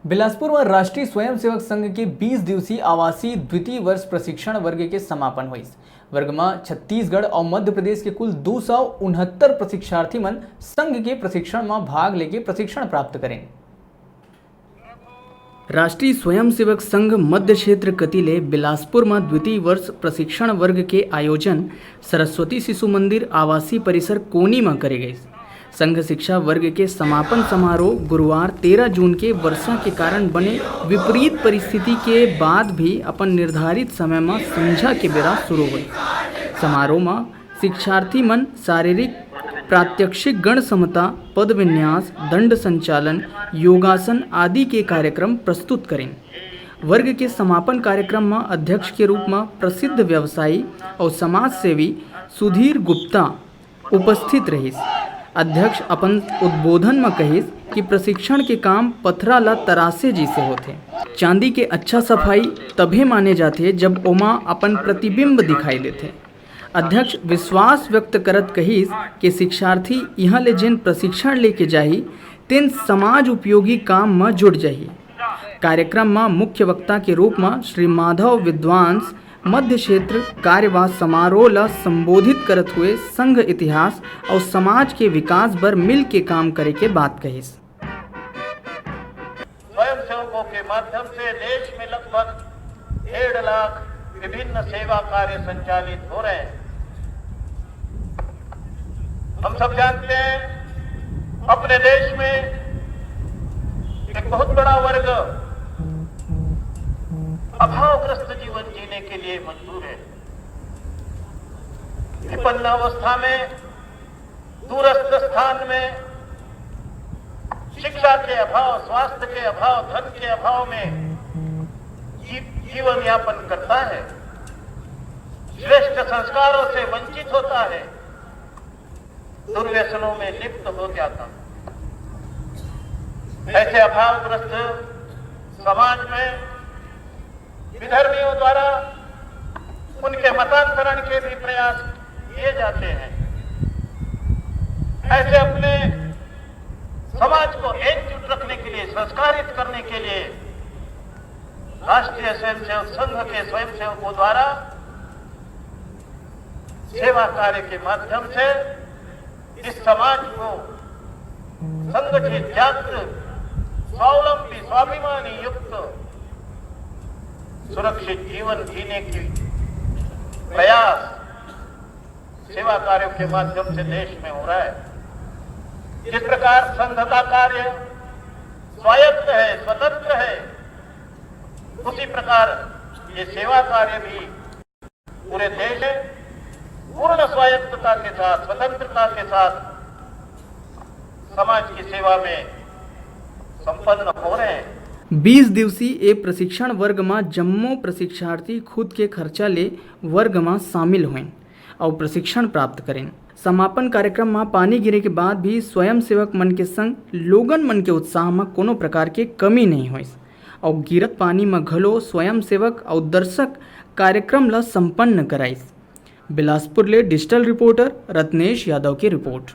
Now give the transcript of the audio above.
बिलासपुर में राष्ट्रीय स्वयंसेवक संघ के 20 दिवसीय आवासीय द्वितीय वर्ष प्रशिक्षण वर्ग के समापन हुई। वर्ग में छत्तीसगढ़ और मध्य प्रदेश के कुल 269 प्रशिक्षार्थी मन संघ के प्रशिक्षण में भाग लेके प्रशिक्षण प्राप्त करें। राष्ट्रीय स्वयंसेवक संघ मध्य क्षेत्र कतिले बिलासपुर में द्वितीय वर्ष प्रशिक्षण वर्ग के आयोजन सरस्वती शिशु मंदिर आवासीय परिसर कोनी में करे गए। संघ शिक्षा वर्ग के समापन समारोह गुरुवार 13 जून के वर्षा के कारण बने विपरीत परिस्थिति के बाद भी अपन निर्धारित समय में संझा के बेरा शुरू हुई। समारोह में शिक्षार्थी मन शारीरिक प्रात्यक्षिक गण समता, पद विन्यास, दंड संचालन, योगासन आदि के कार्यक्रम प्रस्तुत करें। वर्ग के समापन कार्यक्रम में अध्यक्ष के रूप में प्रसिद्ध व्यवसायी और समाज सेवी सुधीर गुप्ता उपस्थित रही। अध्यक्ष अपन उद्बोधन में कहिस कि प्रशिक्षण के काम पथरा ला तरासे जी से होते। चांदी के अच्छा सफाई तभी माने जाते जब ओमा अपन प्रतिबिंब दिखाई देते। अध्यक्ष विश्वास व्यक्त करत कहिस कि शिक्षार्थी यहाँ ले जिन प्रशिक्षण लेके जाही तेन समाज उपयोगी काम में जुड़ जाही। कार्यक्रम में मुख्य वक्ता के रूप में श्री माधव विद्वांस मध्य क्षेत्र कार्यवाह समारोह ला संबोधित करत हुए संघ इतिहास और समाज के विकास पर मिल के काम करे के बात कहिस। स्वयंसेवकों के माध्यम से देश में लगभग 1.5 लाख विभिन्न सेवा कार्य संचालित हो रहे हैं। हम सब जानते हैं अपने देश में एक बहुत बड़ा वर्ग अभावग्रस्त जीवन जीने के लिए मजबूर है। विपन्न अवस्था में, दूरस्थ स्थान में, शिक्षा के अभाव, स्वास्थ्य के अभाव, धन के अभाव में जीवन यापन करता है, श्रेष्ठ संस्कारों से वंचित होता है, दुर्व्यसनों में लिप्त हो जाता है। ऐसे अभावग्रस्त समाज में विधर्मियों द्वारा उनके मतांतरण के भी प्रयास किए जाते हैं। ऐसे अपने समाज को एकजुट रखने के लिए, संस्कारित करने के लिए राष्ट्रीय स्वयंसेवक संघ के स्वयंसेवकों द्वारा सेवा कार्य के माध्यम से इस समाज को संगठित, जागृत, स्वावलंबी, स्वाभिमानी युक्त सुरक्षित जीवन जीने की प्रयास सेवा कार्यों के माध्यम से देश में हो रहा है। जिस प्रकार संघ का कार्य स्वायत्त है, स्वतंत्र है, उसी प्रकार ये सेवा कार्य भी पूरे देश में पूर्ण स्वायत्तता के साथ, स्वतंत्रता के साथ समाज की सेवा में संपन्न हो रहे हैं। 20 दिवसीय ए प्रशिक्षण वर्ग में जम्मो प्रशिक्षार्थी खुद के खर्चा ले वर्ग में शामिल हुए और प्रशिक्षण प्राप्त करें। समापन कार्यक्रम में पानी गिरे के बाद भी स्वयंसेवक मन के संग लोगन मन के उत्साह में कोनो प्रकार के कमी नहीं हुई और गिरत पानी में घलो स्वयंसेवक और दर्शक कार्यक्रम ला संपन्न कराइस। बिलासपुर ले डिजिटल रिपोर्टर रत्नेश यादव की रिपोर्ट।